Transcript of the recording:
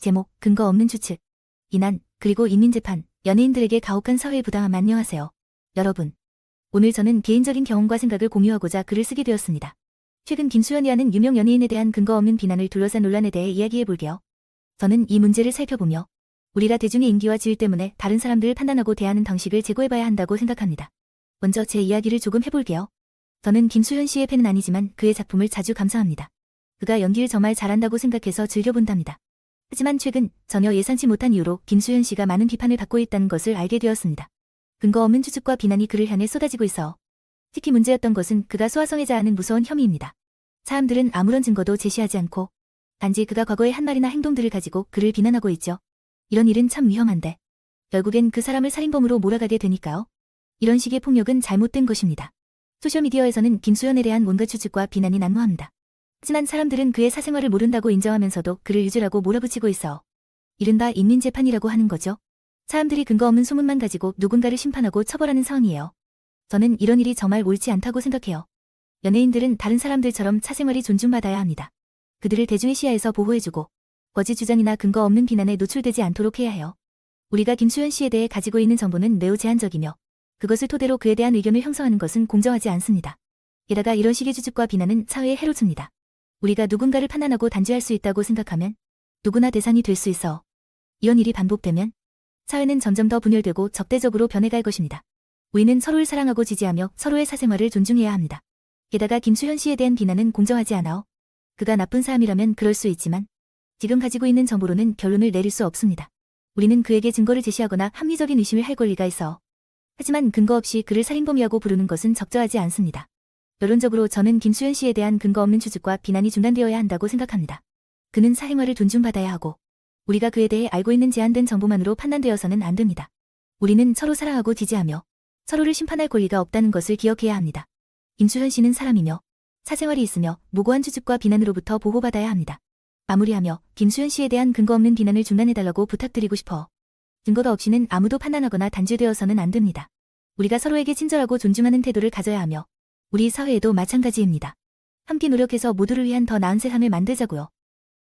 제목, 근거 없는 추측. 이난, 그리고 인민재판, 연예인들에게 가혹한 사회 부당함. 안녕하세요. 여러분. 오늘 저는 개인적인 경험과 생각을 공유하고자 글을 쓰게 되었습니다. 최근 김수현이라는 유명 연예인에 대한 근거 없는 비난을 둘러싼 논란에 대해 이야기해볼게요. 저는 이 문제를 살펴보며 우리가 대중의 인기와 지위 때문에 다른 사람들을 판단하고 대하는 방식을 재고해봐야 한다고 생각합니다. 먼저 제 이야기를 조금 해볼게요. 저는 김수현 씨의 팬은 아니지만 그의 작품을 자주 감상합니다. 그가 연기를 정말 잘한다고 생각해서 즐겨본답니다. 하지만 최근 전혀 예상치 못한 이유로 김수현 씨가 많은 비판을 받고 있다는 것을 알게 되었습니다. 근거 없는 추측과 비난이 그를 향해 쏟아지고 있어. 특히 문제였던 것은 그가 소아성애자라는 무서운 혐의입니다. 사람들은 아무런 증거도 제시하지 않고 단지 그가 과거의 한 말이나 행동들을 가지고 그를 비난하고 있죠. 이런 일은 참 위험한데 결국엔 그 사람을 살인범으로 몰아가게 되니까요. 이런 식의 폭력은 잘못된 것입니다. 소셜미디어에서는 김수현에 대한 온갖 추측과 비난이 난무합니다. 하지만 사람들은 그의 사생활을 모른다고 인정하면서도 그를 유죄라고 몰아붙이고 있어. 이른바 인민재판이라고 하는 거죠. 사람들이 근거 없는 소문만 가지고 누군가를 심판하고 처벌하는 상황이에요. 저는 이런 일이 정말 옳지 않다고 생각해요. 연예인들은 다른 사람들처럼 사생활이 존중받아야 합니다. 그들을 대중의 시야에서 보호해주고 거짓 주장이나 근거 없는 비난에 노출되지 않도록 해야 해요. 우리가 김수현 씨에 대해 가지고 있는 정보는 매우 제한적이며 그것을 토대로 그에 대한 의견을 형성하는 것은 공정하지 않습니다. 게다가 이런 식의 추측과 비난은 사회에 해로집니다. 우리가 누군가를 판단하고 단죄할 수 있다고 생각하면 누구나 대상이 될 수 있어. 이런 일이 반복되면 사회는 점점 더 분열되고 적대적으로 변해갈 것입니다. 우리는 서로를 사랑하고 지지하며 서로의 사생활을 존중해야 합니다. 게다가 김수현 씨에 대한 비난은 공정하지 않아요. 그가 나쁜 사람이라면 그럴 수 있지만 지금 가지고 있는 정보로는 결론을 내릴 수 없습니다. 우리는 그에게 증거를 제시하거나 합리적인 의심을 할 권리가 있어. 하지만 근거 없이 그를 살인범이라고 부르는 것은 적절하지 않습니다. 결론적으로 저는 김수현 씨에 대한 근거 없는 추측과 비난이 중단되어야 한다고 생각합니다. 그는 사생활을 존중받아야 하고 우리가 그에 대해 알고 있는 제한된 정보만으로 판단되어서는 안 됩니다. 우리는 서로 사랑하고 지지하며 서로를 심판할 권리가 없다는 것을 기억해야 합니다. 김수현 씨는 사람이며 사생활이 있으며 무고한 추측과 비난으로부터 보호받아야 합니다. 마무리하며 김수현 씨에 대한 근거 없는 비난을 중단해달라고 부탁드리고 싶어. 증거가 없이는 아무도 판단하거나 단죄되어서는 안 됩니다. 우리가 서로에게 친절하고 존중하는 태도를 가져야 하며 우리 사회에도 마찬가지입니다. 함께 노력해서 모두를 위한 더 나은 세상을 만들자고요.